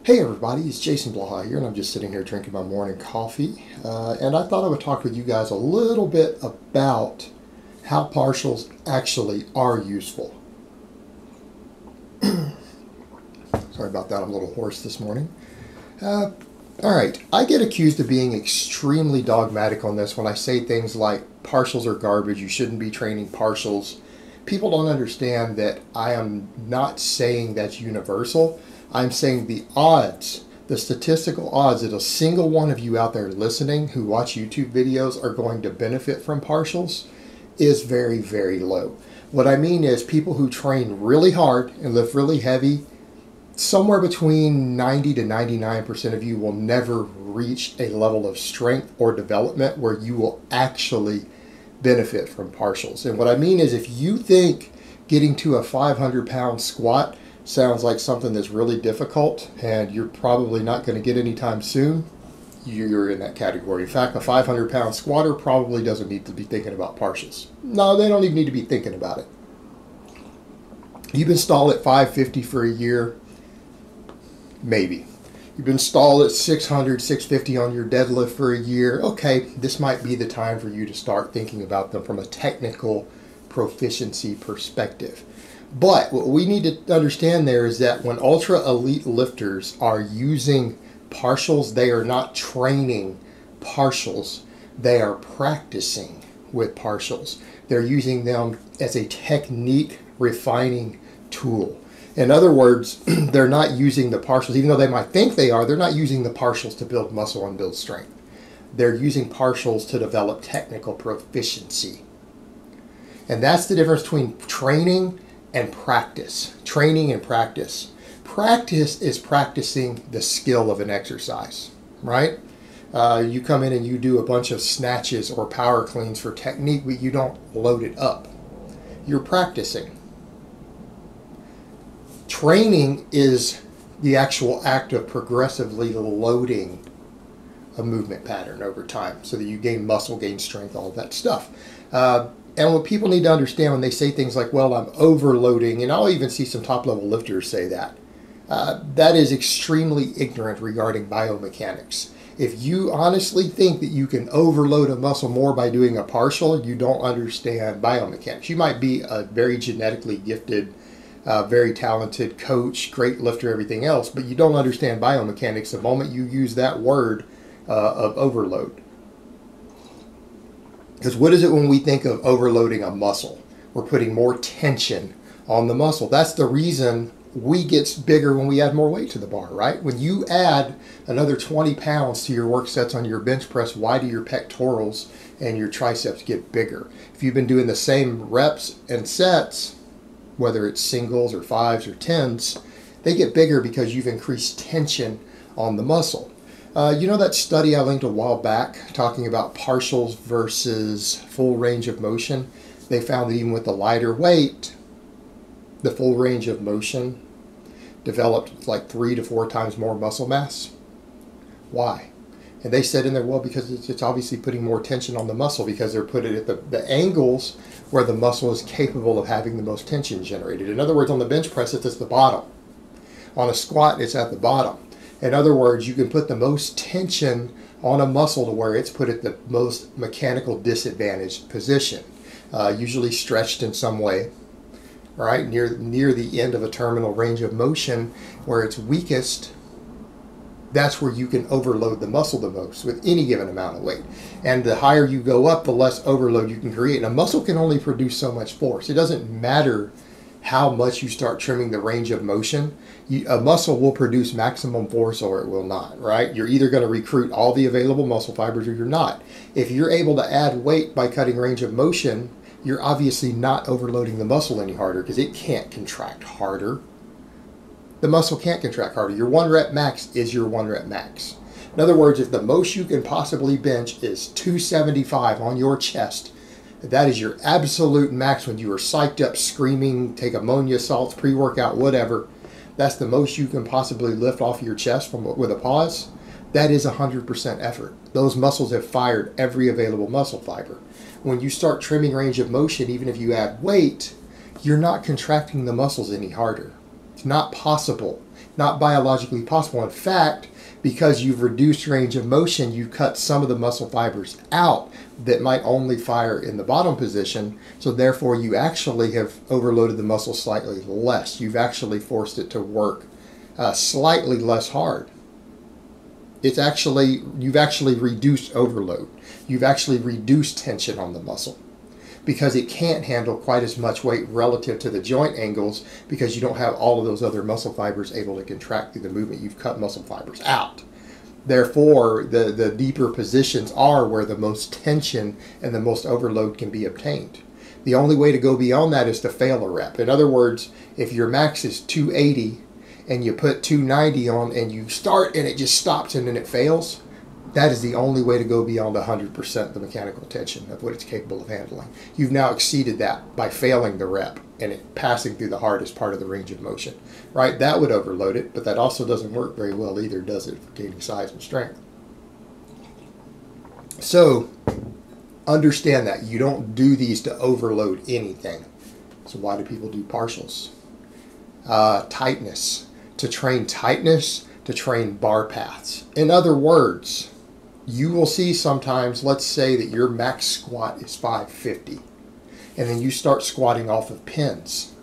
Hey everybody, it's Jason Blaha here, and I'm just sitting here drinking my morning coffee. And I thought I would talk with you guys a little bit about how partials actually are useful. Sorry about that, I'm a little hoarse this morning. Alright, I get accused of being extremely dogmatic on this when I say things like partials are garbage, you shouldn't be training partials. People don't understand that I am not saying that's universal. I'm saying the odds, the statistical odds that a single one of you out there listening who watch YouTube videos are going to benefit from partials is very, very low. What I mean is people who train really hard and lift really heavy, somewhere between 90 to 99% of you will never reach a level of strength or development where you will actually benefit from partials. And what I mean is if you think getting to a 500-pound squat sounds like something that's really difficult and you're probably not going to get anytime soon, you're in that category. In fact, a 500-pound squatter probably doesn't need to be thinking about partials. No, they don't even need to be thinking about it. You've been stalled at 550 for a year, maybe. You've been stalled at 600, 650 on your deadlift for a year. Okay, this might be the time for you to start thinking about them from a technical proficiency perspective. But what we need to understand there is that when ultra elite lifters are using partials, they are not training partials. They are practicing with partials. They're using them as a technique refining tool. In other words, they're not using the partials, even though they might think they are, they're not using the partials to build muscle and build strength. They're using partials to develop technical proficiency. And that's the difference between training and practice. Training and practice. Practice is practicing the skill of an exercise, right? You come in and you do a bunch of snatches or power cleans for technique, but you don't load it up. You're practicing. Training is the actual act of progressively loading a movement pattern over time so that you gain muscle, gain strength, all of that stuff. And what people need to understand when they say things like, well, I'm overloading, and I'll even see some top-level lifters say that, that is extremely ignorant regarding biomechanics. If you honestly think that you can overload a muscle more by doing a partial, you don't understand biomechanics. You might be a very genetically gifted, very talented coach, great lifter, everything else, but you don't understand biomechanics the moment you use that word of overload. Because what is it when we think of overloading a muscle? We're putting more tension on the muscle. That's the reason we get bigger when we add more weight to the bar, right? When you add another 20 pounds to your work sets on your bench press, why do your pectorals and your triceps get bigger? If you've been doing the same reps and sets, whether it's singles or fives or tens, they get bigger because you've increased tension on the muscle. You know that study I linked a while back talking about partials versus full range of motion? They found that even with the lighter weight, the full range of motion developed like 3 to 4 times more muscle mass. Why? And they said in there, well, because it's obviously putting more tension on the muscle because they're putting it at the angles where the muscle is capable of having the most tension generated. In other words, on the bench press, it's at the bottom. On a squat, it's at the bottom. In other words, you can put the most tension on a muscle to where it's put at the most mechanical disadvantaged position, usually stretched in some way, right, near the end of a terminal range of motion where it's weakest. That's where you can overload the muscle the most with any given amount of weight. And the higher you go up, the less overload you can create. And a muscle can only produce so much force. It doesn't matter how much you start trimming the range of motion. A muscle will produce maximum force or it will not, right? You're either going to recruit all the available muscle fibers or you're not. If you're able to add weight by cutting range of motion, you're obviously not overloading the muscle any harder because it can't contract harder. The muscle can't contract harder. Your 1 rep max is your 1 rep max. In other words, if the most you can possibly bench is 275 on your chest, that is your absolute max when you are psyched up, screaming, take ammonia salts, pre-workout, whatever. That's the most you can possibly lift off your chest with a pause. That is 100% effort. Those muscles have fired every available muscle fiber. When you start trimming range of motion, even if you add weight, you're not contracting the muscles any harder. It's not possible. not biologically possible. In fact, because you've reduced range of motion, you cut some of the muscle fibers out that might only fire in the bottom position. So therefore, you actually have overloaded the muscle slightly less. You've actually forced it to work slightly less hard. You've actually reduced overload. You've actually reduced tension on the muscle because it can't handle quite as much weight relative to the joint angles because you don't have all of those other muscle fibers able to contract through the movement. You've cut muscle fibers out. Therefore, the deeper positions are where the most tension and the most overload can be obtained. The only way to go beyond that is to fail a rep. In other words, if your max is 280 and you put 290 on and you start and it just stops and then it fails, that is the only way to go beyond 100% the mechanical tension of what it's capable of handling. You've now exceeded that by failing the rep and it passing through the hardest part of the range of motion, right? That would overload it, but that also doesn't work very well either, does it, for gaining size and strength? So understand that. You don't do these to overload anything. So why do people do partials? Tightness. To train tightness, to train bar paths. In other words, you will see sometimes, let's say that your max squat is 550, and then you start squatting off of pins.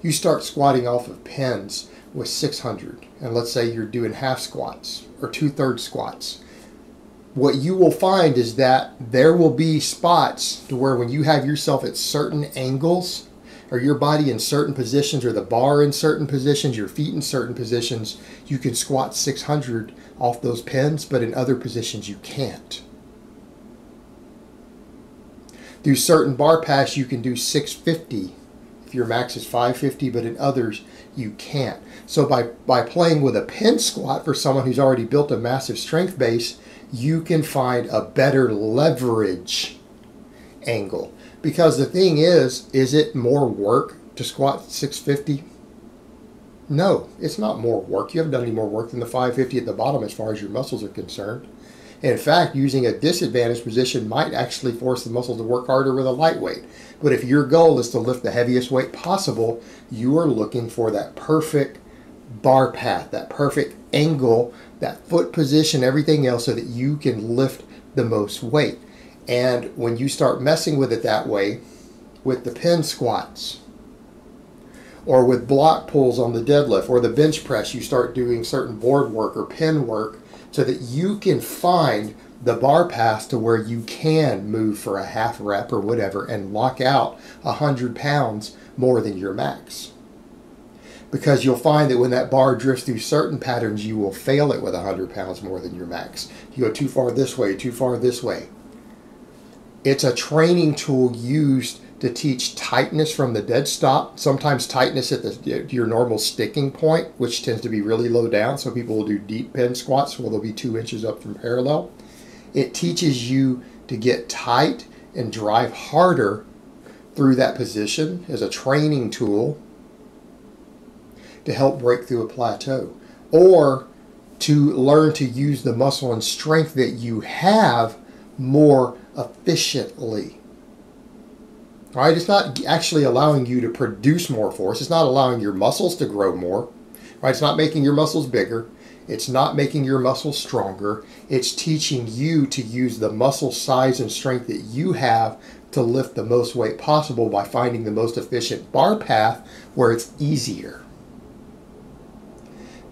You start squatting off of pins with 600, and let's say you're doing half squats or 2/3 squats. What you will find is that there will be spots to where when you have yourself at certain angles, or your body in certain positions, or the bar in certain positions, your feet in certain positions, you can squat 600 off those pins, but in other positions you can't. Through certain bar paths you can do 650 if your max is 550, but in others you can't. So by playing with a pin squat for someone who's already built a massive strength base, you can find a better leverage angle. Because the thing is it more work to squat 650? No, it's not more work. You haven't done any more work than the 550 at the bottom as far as your muscles are concerned. In fact, using a disadvantaged position might actually force the muscle to work harder with a lightweight. But if your goal is to lift the heaviest weight possible, you are looking for that perfect bar path, that perfect angle, that foot position, everything else, so that you can lift the most weight. And when you start messing with it that way, with the pin squats, or with block pulls on the deadlift, or the bench press, you start doing certain board work or pin work so that you can find the bar path to where you can move for a half rep or whatever and lock out 100 pounds more than your max. Because you'll find that when that bar drifts through certain patterns, you will fail it with 100 pounds more than your max. You go too far this way, too far this way. It's a training tool used to teach tightness from the dead stop, sometimes tightness at your normal sticking point, which tends to be really low down. So people will do deep pin squats where they'll be 2 inches up from parallel. It teaches you to get tight and drive harder through that position as a training tool to help break through a plateau, or to learn to use the muscle and strength that you have more efficiently. All right, it's not actually allowing you to produce more force. It's not allowing your muscles to grow more. Right? It's not making your muscles bigger. It's not making your muscles stronger. It's teaching you to use the muscle size and strength that you have to lift the most weight possible by finding the most efficient bar path where it's easier.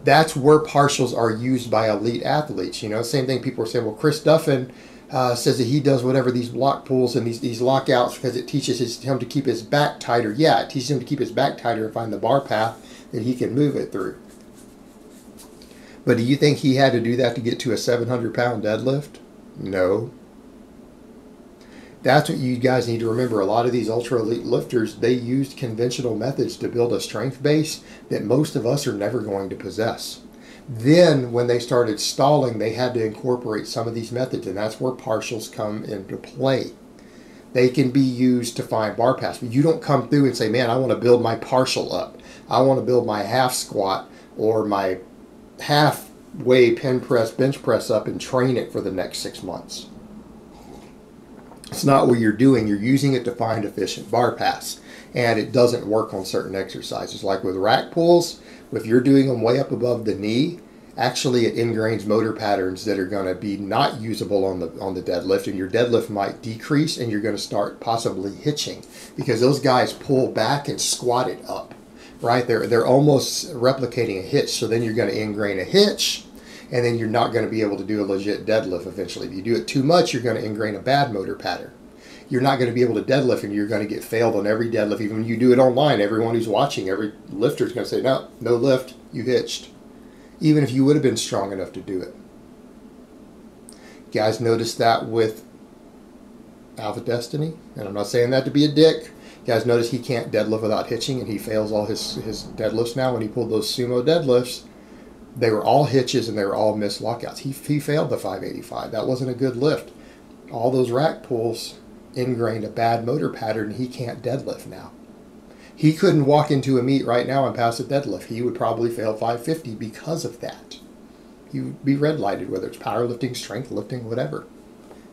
That's where partials are used by elite athletes. You know, same thing people are saying, well, Chris Duffin says that he does whatever these block pulls and these lockouts because it teaches him to keep his back tighter. Yeah, it teaches him to keep his back tighter and find the bar path that he can move it through. But do you think he had to do that to get to a 700-pound deadlift? No. That's what you guys need to remember. A lot of these ultra elite lifters, they used conventional methods to build a strength base that most of us are never going to possess. Then when they started stalling, they had to incorporate some of these methods, and that's where partials come into play. They can be used to find bar paths, but you don't come through and say, man, I want to build my partial up. I want to build my half squat or my halfway pin press, bench press up and train it for the next 6 months. It's not what you're doing. You're using it to find efficient bar paths. and it doesn't work on certain exercises. Like with rack pulls, if you're doing them way up above the knee, actually it ingrains motor patterns that are going to be not usable on the deadlift, and your deadlift might decrease, and you're going to start possibly hitching because those guys pull back and squat it up, right? They're almost replicating a hitch, so then you're going to ingrain a hitch, and then you're not going to be able to do a legit deadlift eventually. If you do it too much, you're going to ingrain a bad motor pattern. You're not going to be able to deadlift, and you're going to get failed on every deadlift. Even when you do it online, everyone who's watching, every lifter is going to say, no lift, you hitched. Even if you would have been strong enough to do it. You guys notice that with Alpha Destiny? And I'm not saying that to be a dick. You guys notice he can't deadlift without hitching, and he fails all his deadlifts now. When he pulled those sumo deadlifts, they were all hitches and they were all missed lockouts. He failed the 585. That wasn't a good lift. All those rack pulls ingrained a bad motor pattern, and he can't deadlift now. He couldn't walk into a meet right now and pass a deadlift. He would probably fail 550 because of that. He would be red lighted, whether it's powerlifting, strength lifting, whatever.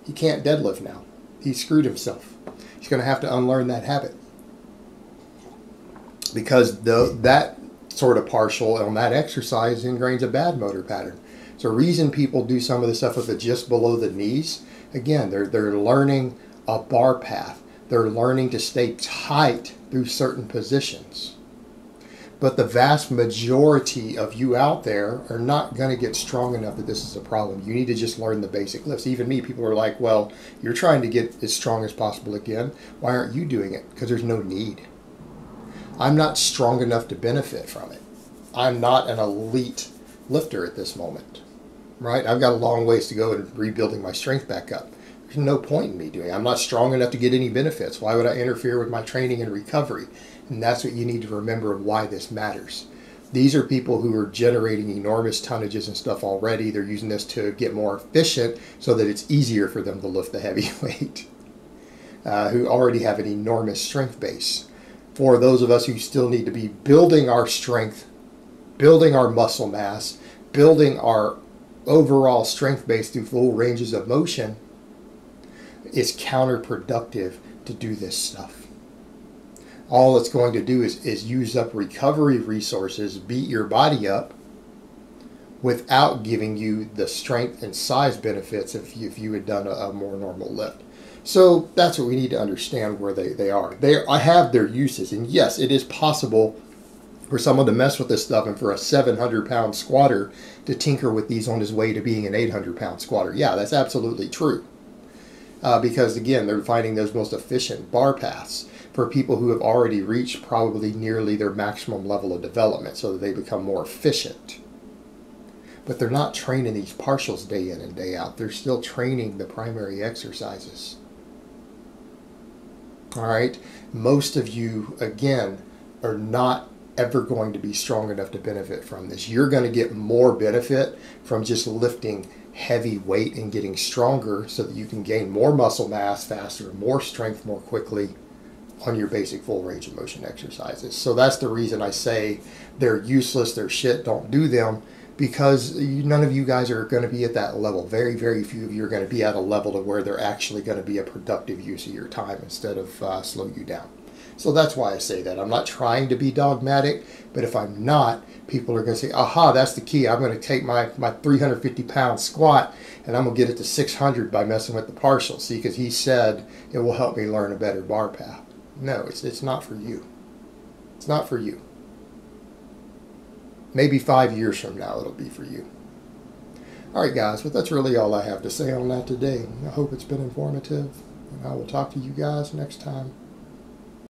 He can't deadlift now. He screwed himself. He's going to have to unlearn that habit. Because that sort of partial on that exercise ingrains a bad motor pattern. So the reason people do some of the stuff with it just below the knees, again, they're learning a bar path. They're learning to stay tight through certain positions. But the vast majority of you out there are not going to get strong enough that this is a problem. You need to just learn the basic lifts. Even me, people are like, well, you're trying to get as strong as possible again. Why aren't you doing it? Because there's no need. I'm not strong enough to benefit from it. I'm not an elite lifter at this moment, right? I've got a long ways to go in rebuilding my strength back up. There's no point in me doing it. I'm not strong enough to get any benefits. Why would I interfere with my training and recovery? And that's what you need to remember of why this matters. These are people who are generating enormous tonnages and stuff already. They're using this to get more efficient so that it's easier for them to lift the heavy weight, who already have an enormous strength base. For those of us who still need to be building our strength, building our muscle mass, building our overall strength base through full ranges of motion, it's counterproductive to do this stuff. All it's going to do is use up recovery resources, beat your body up, without giving you the strength and size benefits if you had done a more normal lift. So that's what we need to understand where they are. I have their uses, and yes, it is possible for someone to mess with this stuff and for a 700-pound squatter to tinker with these on his way to being an 800-pound squatter. Yeah, that's absolutely true. Because again, they're finding those most efficient bar paths for people who have already reached probably nearly their maximum level of development so that they become more efficient. But they're not training these partials day in and day out. They're still training the primary exercises. All right, most of you, again, are not ever going to be strong enough to benefit from this. You're going to get more benefit from just lifting heavy weight and getting stronger so that you can gain more muscle mass faster, more strength more quickly on your basic full range of motion exercises. So that's the reason I say they're useless, they're shit, don't do them, because none of you guys are going to be at that level. Very, very few of you are going to be at a level to where they're actually going to be a productive use of your time instead of slow you down. So that's why I say that. I'm not trying to be dogmatic, but if I'm not, people are going to say, aha, that's the key. I'm going to take my 350-pound squat and I'm going to get it to 600 by messing with the partial. See, because he said it will help me learn a better bar path. No, it's not for you. It's not for you. Maybe 5 years from now it'll be for you. All right, guys, but that's really all I have to say on that today. I hope it's been informative, and I will talk to you guys next time.